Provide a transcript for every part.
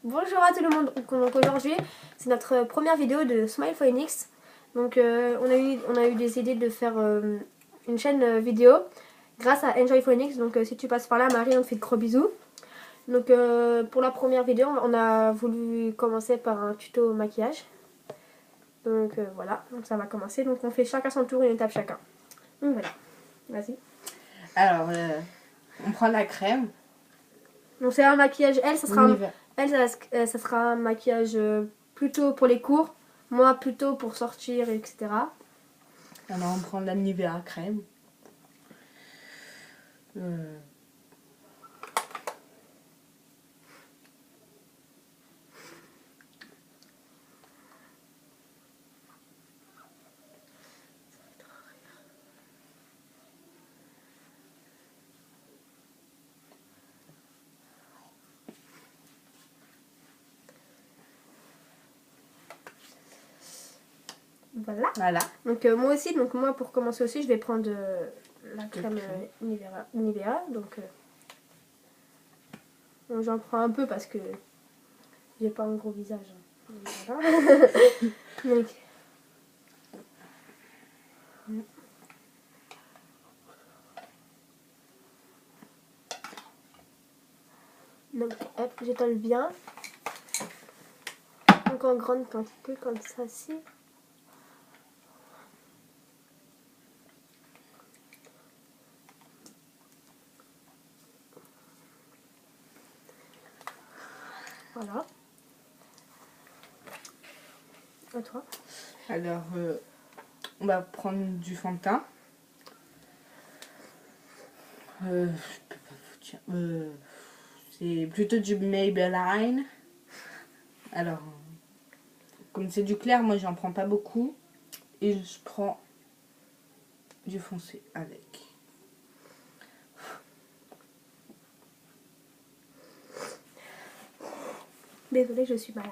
Bonjour à tout le monde. Donc aujourd'hui, c'est notre première vidéo de Smile Phoenix. Donc on a eu des idées de faire une chaîne vidéo grâce à Enjoy Phoenix. Donc si tu passes par là, Marie, on te fait de gros bisous. Donc pour la première vidéo, on a voulu commencer par un tuto maquillage. Donc voilà, donc ça va commencer. Donc on fait chacun son tour, une étape chacun. Donc voilà, vas-y. Alors, on prend la crème. Donc c'est un maquillage, elle, ça sera L'univers. ça sera un maquillage plutôt pour les cours, moi plutôt pour sortir, etc. Alors, on prend la Nivea crème. Voilà. Donc moi aussi, donc moi pour commencer aussi, je vais prendre la crème Nivea. Donc j'en prends un peu parce que j'ai pas un gros visage. Donc, voilà. donc hop, j'étale bien. Donc en grande quantité comme ça ci. Voilà. À toi. Alors, on va prendre du fond de teint. C'est plutôt du Maybelline. Alors, comme c'est du clair, moi j'en prends pas beaucoup. Et je prends du foncé avec. Désolée, je suis malade.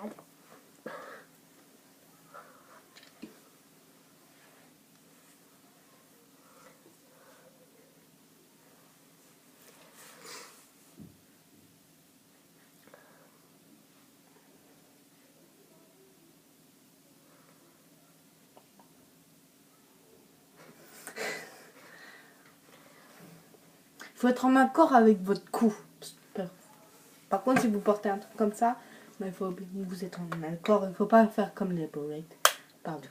Il faut être en accord avec votre cou. Par contre, si vous portez un truc comme ça, il faut vous êtes en accord. Il ne faut pas faire comme les Bourrate. Pardon.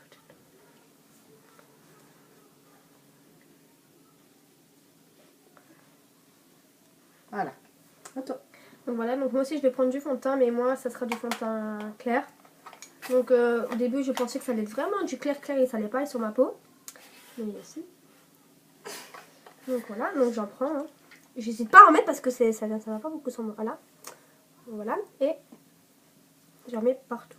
Voilà. Attends. Donc voilà, donc moi aussi je vais prendre du fond de teint, mais moi ça sera du fond de teint clair. Donc au début je pensais que ça allait être vraiment du clair et ça allait pas aller sur ma peau. Mais aussi. Donc voilà, donc j'en prends. Hein. J'hésite pas à en mettre parce que ça va pas beaucoup sur moi. Voilà. Voilà. Et j'en mets partout.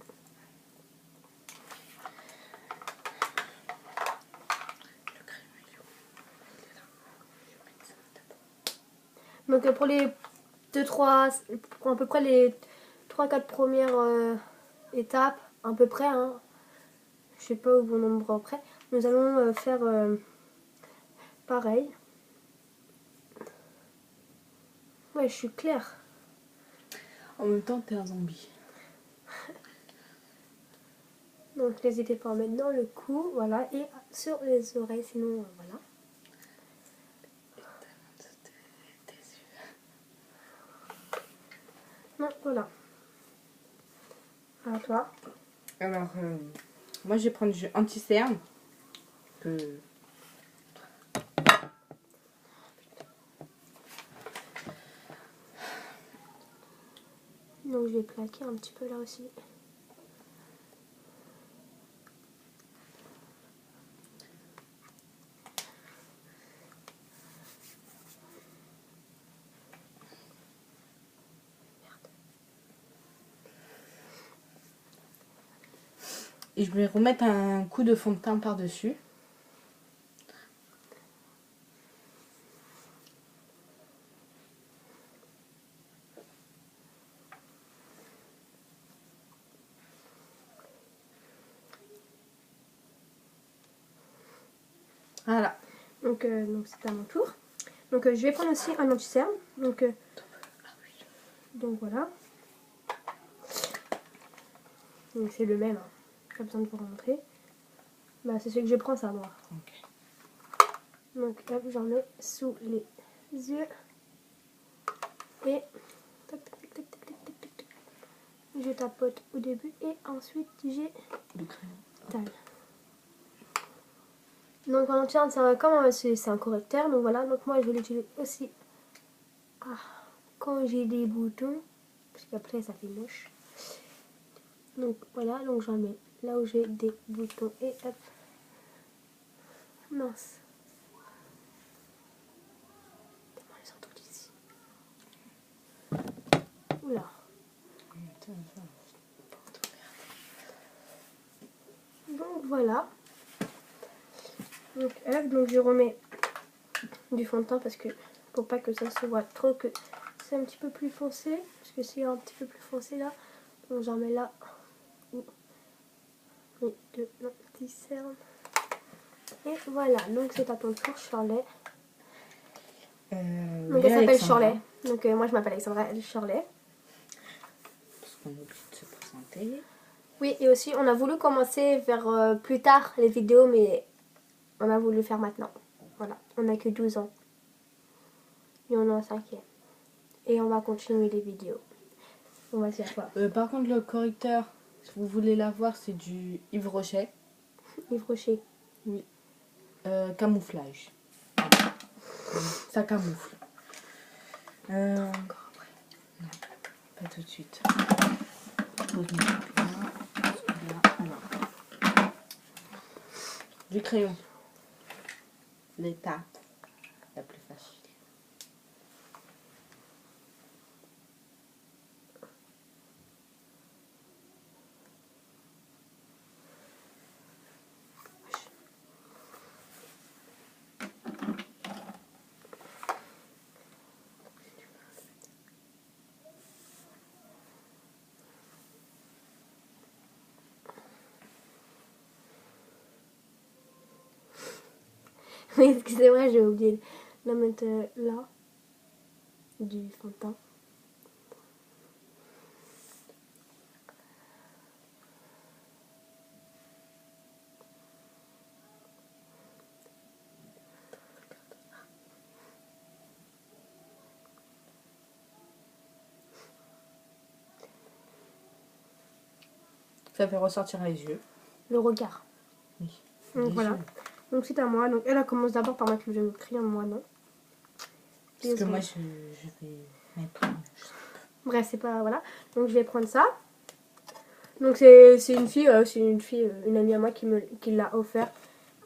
Donc pour les pour à peu près les 3-4 premières étapes, à peu près, hein, je sais pas au bon nombre après, nous allons faire pareil. Ouais, je suis claire. En même temps, t'es un zombie. Donc n'hésitez pas à en mettre dans le cou, voilà, et sur les oreilles, sinon voilà. Non, voilà. À toi. Alors, moi je vais prendre du anti-cerne. Donc je vais plaquer un petit peu là aussi. Et je vais remettre un coup de fond de teint par-dessus. Voilà. Donc c'est à mon tour. Donc je vais prendre aussi un anti-cerne. Donc voilà. Donc c'est le même, hein. Pas besoin de vous montrer. Bah c'est ce que je prends ça moi. Ok. Donc hop, j'en mets sous les yeux. Et tac, tac, tac, tac, tac, tac, tac, tac. Je tapote au début et ensuite j'ai Le crayon. taille. Donc on tient, c'est un correcteur, donc voilà, donc moi je l'utilise aussi quand j'ai des boutons, parce qu'après ça fait moche. Donc voilà, donc j'en mets là où j'ai des boutons et hop. Mince. Comment les sortir d'ici? Oula. Donc voilà. Donc hop, donc je remets du fond de teint parce que pour pas que ça se voit trop, que c'est un petit peu plus foncé, parce que c'est un petit peu plus foncé là, donc j'en mets là où les deux petits cernes. Et voilà, donc c'est à ton tour, Shirley. Donc elle s'appelle Shirley. Donc moi je m'appelle Alexandra, elle est Shirley. Parce qu'on oublie de se présenter. Oui, et aussi on a voulu commencer vers plus tard les vidéos, mais on a voulu faire maintenant. Voilà, on n'a que 12 ans. Et on est en 5e. Et on va continuer les vidéos. On va dire quoi? Par contre, le correcteur, si vous voulez l'avoir, c'est du Yves Rocher. Yves Rocher. Oui. Camouflage. Ça camoufle. Encore après. Non, pas tout de suite. Pose-moi là. Alors. Du crayon. L'étape la plus facile. Oui, excusez-moi, j'ai oublié de la mettre là. Du fond de teint. Ça fait ressortir les yeux. Le regard. Oui. Donc Les voilà. yeux. Donc c'est à moi. Donc elle commence d'abord par mettre le crayon, moi non. Parce que moi, je vais mettre... Bref, c'est pas... Voilà. Donc je vais prendre ça. Donc c'est une fille, une amie à moi qui l'a offert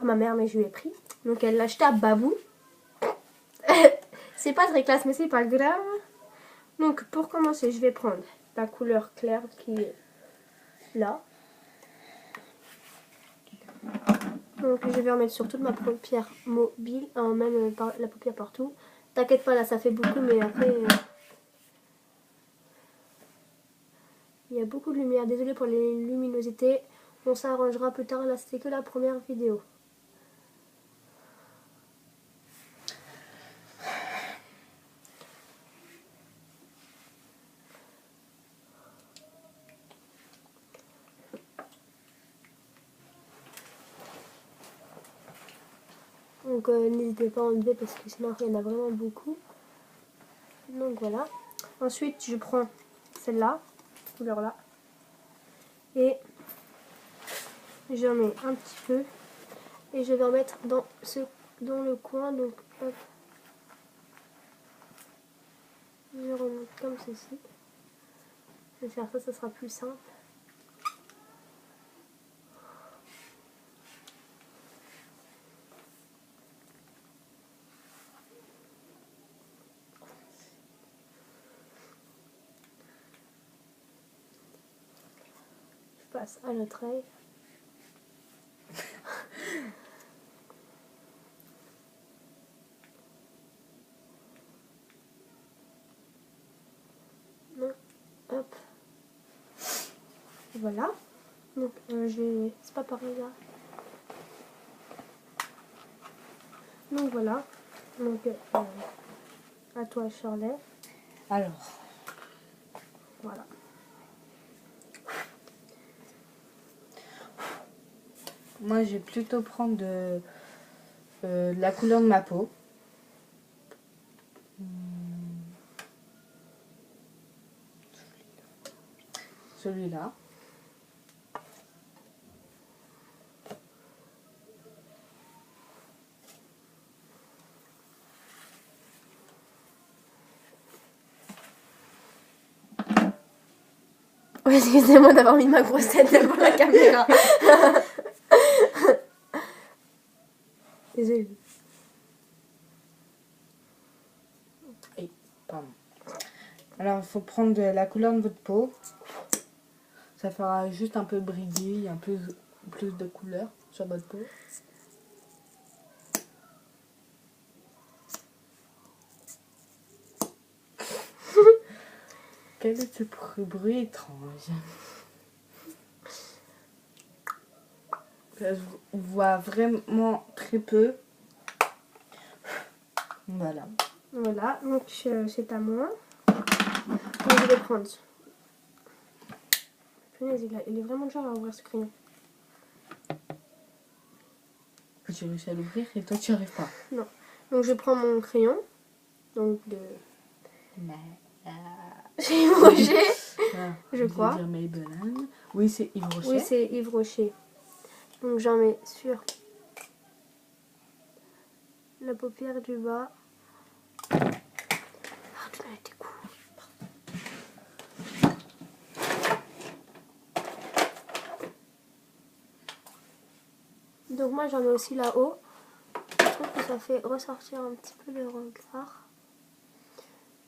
à ma mère, mais je lui ai pris. Donc elle l'a acheté à Babou. C'est pas très classe, mais c'est pas grave. Donc pour commencer, je vais prendre la couleur claire qui est là. Donc je vais en mettre sur toute ma paupière mobile, même la paupière partout. T'inquiète pas, là ça fait beaucoup, mais après il y a beaucoup de lumière. Désolée pour les luminosités, on s'arrangera plus tard. Là c'était que la première vidéo. Donc n'hésitez pas à enlever parce que sinon il y en a vraiment beaucoup. Donc voilà. Ensuite je prends celle-là, couleur là. Et j'en mets un petit peu. Et je vais en mettre dans le coin. Donc hop. Je remonte comme ceci. Je vais faire ça, ça sera plus simple. Je passe à l'autre œil. Non. Hop. Voilà. Donc c'est pas pareil là. Donc voilà. Donc à toi Shirley. Alors. Voilà. Moi, je vais plutôt prendre de la couleur de ma peau. Celui-là. Oui, excusez-moi d'avoir mis ma grosse tête devant la caméra. Désolée. Pardon. Alors, il faut prendre de la couleur de votre peau. Ça fera juste un peu briller, un peu plus de couleur sur votre peau. Quel est ce bruit étrange? Je vois vraiment très peu. Voilà. Voilà, donc c'est à moi. Donc, je vais prendre. Punaise, il est vraiment dur à ouvrir ce crayon. J'ai réussi à l'ouvrir et toi tu n'y arrives pas. Non. Donc je prends mon crayon. Donc de. Chez Yves Rocher. Voilà. Je crois. Dire Maybelline. Oui, c'est Yves Rocher. Oui, c'est Yves Rocher. Donc j'en mets sur la paupière du bas. Ah, tu m'as été cool. Donc moi j'en mets aussi là-haut. Je trouve que ça fait ressortir un petit peu le regard.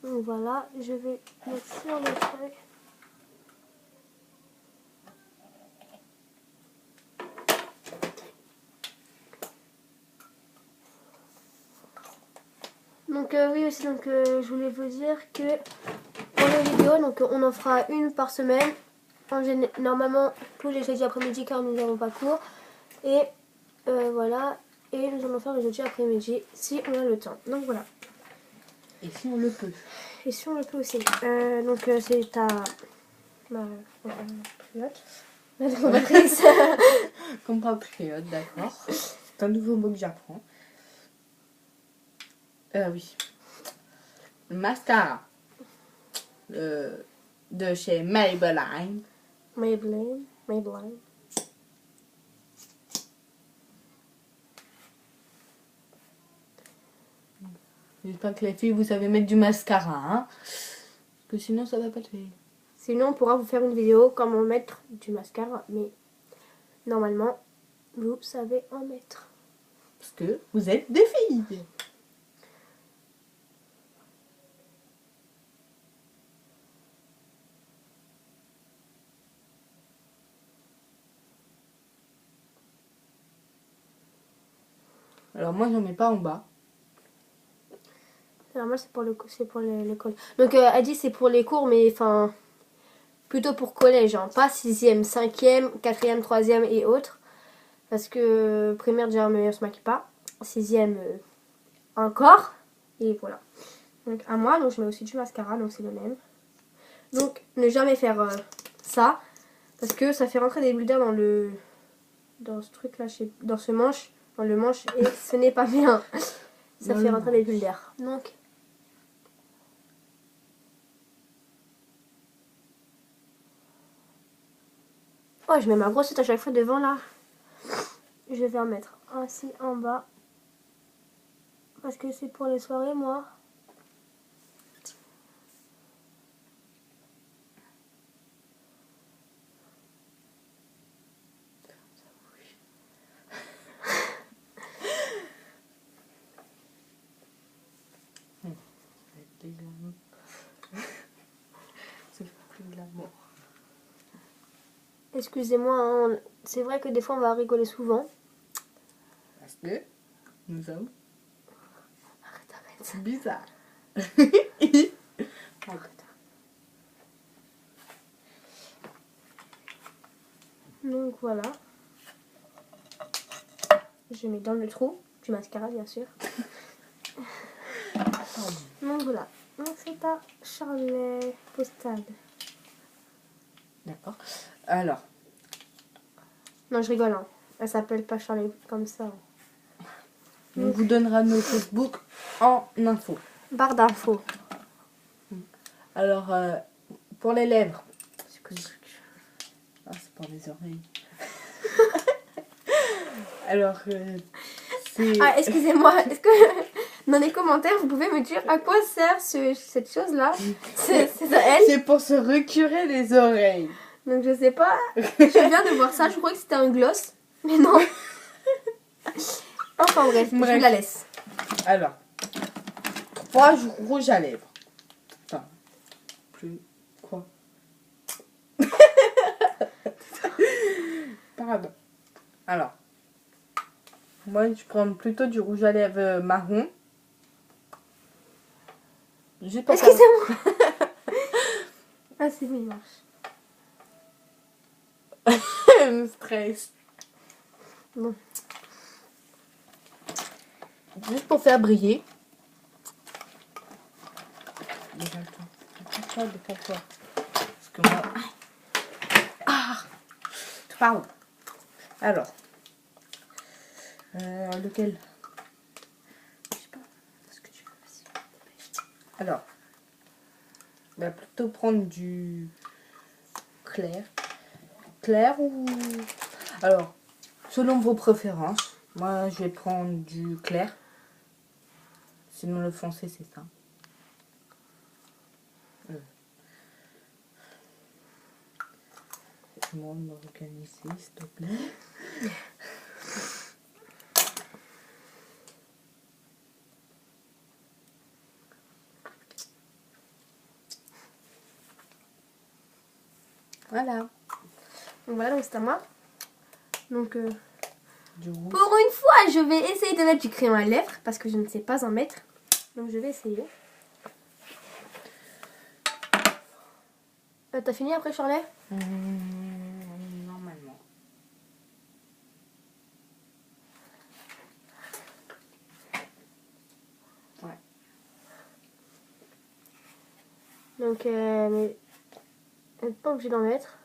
Donc voilà, je vais mettre sur le truc. Donc oui aussi, donc je voulais vous dire que pour les vidéos, donc on en fera une par semaine. Normalement tous les jeudis après-midi car nous n'avons pas cours. Et voilà, et nous allons faire les jeudis après-midi si on a le temps. Donc voilà. Et si on le peut. Et si on le peut aussi. Donc c'est ta compatriote. Ma compatrice. Compatriote, d'accord. C'est un nouveau mot que j'apprends. Oui. Mascara. De chez Maybelline. Maybelline. J'espère que les filles, vous savez mettre du mascara. Hein, parce que sinon, ça va pas le faire. Sinon, on pourra vous faire une vidéo comment mettre du mascara. Mais normalement, vous savez en mettre. Parce que vous êtes des filles. Alors moi, j'en mets pas en bas. Normal, c'est pour l'école. Donc, elle dit c'est pour les cours, mais enfin, plutôt pour collège, hein, pas 6e, 5e, 4e, 3e et autres. Parce que primaire, déjà, on se maquille pas. 6e, encore. Et voilà. Donc, à moi, donc je mets aussi du mascara, donc c'est le même. Donc, ne jamais faire ça, parce que ça fait rentrer des bulles d'air dans ce truc-là, dans ce manche, dans le manche, et ce n'est pas bien. Ça fait rentrer des bulles d'air. Donc, oh, je mets ma grosse tête à chaque fois devant là. Je vais en mettre ainsi en bas. Parce que c'est pour les soirées, moi. C'est plus de l'amour. Excusez-moi, hein, c'est vrai que des fois on va rigoler souvent. Parce que nous sommes Arrête. bizarres. Donc voilà. Je mets dans le trou du mascara, bien sûr. Donc voilà. Donc c'est à Charlet Postade. D'accord. Alors. Non, je rigole. Hein. Elle s'appelle pas Charlie comme ça. On vous donnera nos Facebook en info. Barre d'infos. Alors, pour les lèvres. Ah, c'est pour les oreilles. Alors, c'est... Ah, excusez-moi. Est-ce que dans les commentaires, vous pouvez me dire à quoi sert cette chose-là? C'est à elle. C'est pour se recurer les oreilles. Donc je sais pas. Je viens de voir ça. Je crois que c'était un gloss. Mais non. Enfin bref, je la laisse. Alors, 3 rouges à lèvres. Enfin, plus... Quoi? Pardon. Alors, moi je prends plutôt du rouge à lèvres marron. Juste pour faire- Excusez-moi. Ah, c'est bon, il marche. me stresse. Bon. Juste pour faire briller. Décale-toi. Décale-toi. Parce que moi... Ah, pardon. Alors. Lequel? Je sais pas. Ce que tu veux. Vas-y. Alors. On va plutôt prendre du clair. Clair ou... Alors, selon vos préférences. Moi, je vais prendre du clair. Sinon, le foncé, c'est ça. Moi, m'organiser, s'il te plaît. Voilà. Donc voilà, donc c'est à moi. Donc Du rouge. pour une fois, je vais essayer de mettre du crayon à lèvres parce que je ne sais pas en mettre. Donc je vais essayer. T'as fini après, Charlet? Normalement. Ouais. Donc, mais vous n'êtes pas obligé d'en mettre.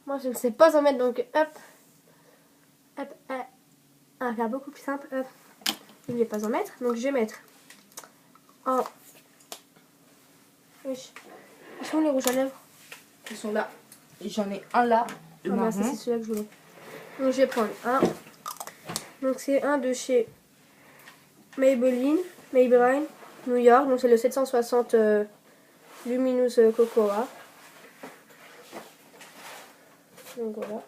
Moi, je ne sais pas en mettre, donc hop. Hop, hop. On va faire beaucoup plus simple. Hop. Je ne vais pas en mettre, donc je vais mettre. Oh. Oui. Ils sont où les rouges à lèvres? Ils sont là. J'en ai un là. Le Ah, marron. c'est celui-là que je voulais. Donc, je vais prendre un. Donc, c'est un de chez Maybelline, New York. Donc, c'est le 760 Luminous Cocoa. Donc, voilà.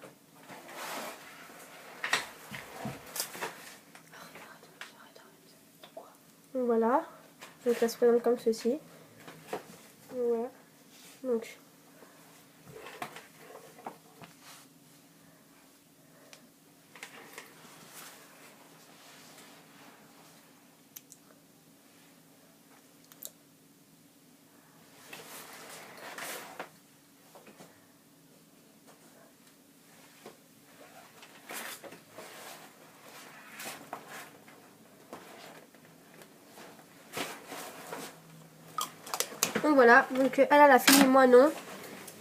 Donc, voilà. Donc, ça se présente comme ceci. Donc, voilà. Donc, voilà. Donc, elle a fini, moi non.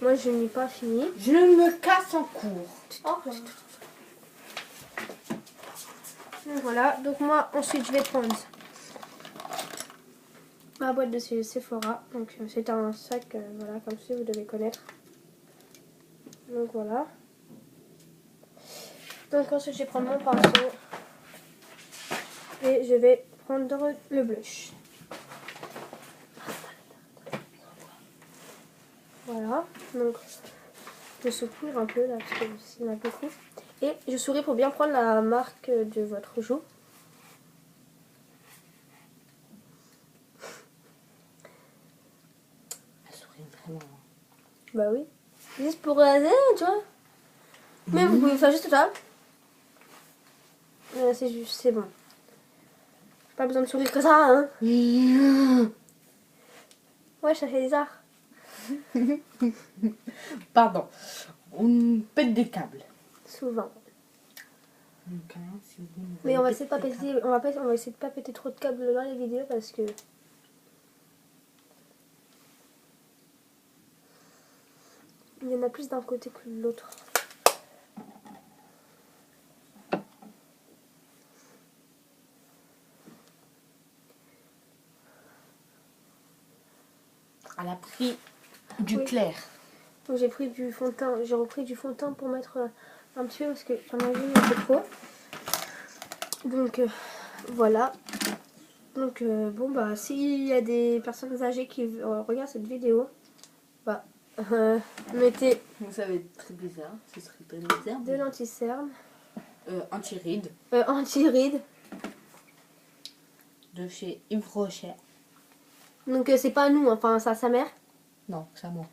Moi, je n'ai pas fini. Je me casse en cours. Oh. Donc, voilà. Donc, moi, ensuite, je vais prendre ma boîte de Sephora. Donc, c'est un sac, voilà, comme ça, vous devez connaître. Donc, voilà. Donc, ensuite, je vais prendre mon pinceau. Et je vais prendre le blush. Voilà. Donc, je soupire un peu là, parce que c'est un peu court. Et je souris pour bien prendre la marque de votre joue. Elle sourit vraiment. Bah oui. Juste pour tu vois. Mais vous pouvez faire juste ça. C'est juste, c'est bon. Pas besoin de sourire que ça, hein. Ouais, ça fait bizarre. Pardon. On pète des câbles. Souvent. Donc, hein, si vous me Mais voyez on va essayer de pas péter des péter, on va essayer de pas péter trop de câbles dans les vidéos parce que il y en a plus d'un côté que de l'autre. pris du Oui. clair. Donc j'ai pris du fond de teint, j'ai repris du fond de teint pour mettre un petit peu parce que j'en avais un peu trop. Donc voilà. Donc bon bah s'il y a des personnes âgées qui regardent cette vidéo, bah mettez Ça va être très bizarre. Ce serait très bizarre. de l'anti-cerne, Anti-rides anti-rides. de chez Yves Rocher. Donc c'est pas nous, enfin ça sa mère. Non, c'est à moi.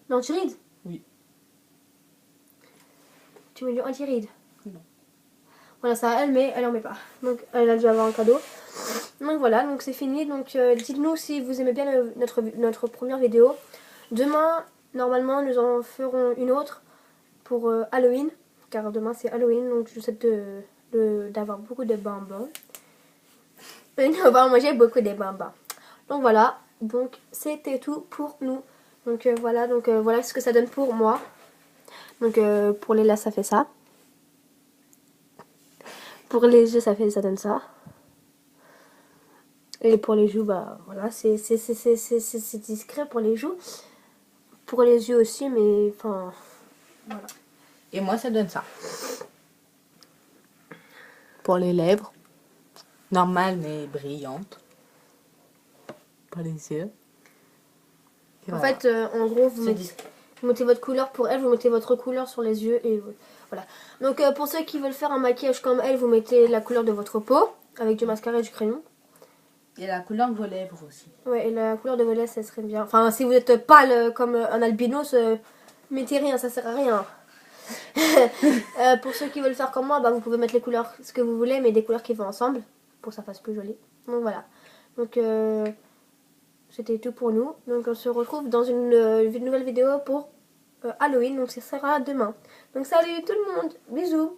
L'anti-ride. Oui. Tu mets du anti-ride. Non. Voilà, ça elle met, elle en met pas. Donc elle a dû avoir un cadeau. Donc voilà, donc c'est fini. Donc dites-nous si vous aimez bien notre première vidéo. Demain, normalement, nous en ferons une autre pour Halloween. Car demain c'est Halloween, donc je vous souhaite d'avoir beaucoup de bonbons. Et on va manger beaucoup de bonbons. Donc voilà, donc c'était tout pour nous. Donc voilà ce que ça donne pour moi. Donc pour les là ça fait ça. Pour les yeux ça donne ça. Et pour les joues bah voilà c'est discret pour les joues. Pour les yeux aussi mais enfin voilà. Et moi, ça donne ça. Pour les lèvres, normales mais brillantes. Pour les yeux. Et En voilà. fait en gros vous C'est mettez, discret. vous mettez votre couleur pour elle, vous mettez votre couleur sur les yeux et voilà. Donc pour ceux qui veulent faire un maquillage comme elle, vous mettez la couleur de votre peau avec du mascara et du crayon. Et la couleur de vos lèvres aussi. Ouais, et la couleur de vos lèvres, ça serait bien. Enfin, si vous êtes pâle comme un albinos, mettez rien, ça sert à rien. Pour ceux qui veulent faire comme moi, bah, vous pouvez mettre les couleurs, ce que vous voulez, mais des couleurs qui vont ensemble, pour que ça fasse plus joli. Donc voilà. Donc c'était tout pour nous. Donc on se retrouve dans une nouvelle vidéo pour Halloween, donc ça sera demain. Donc salut tout le monde, bisous.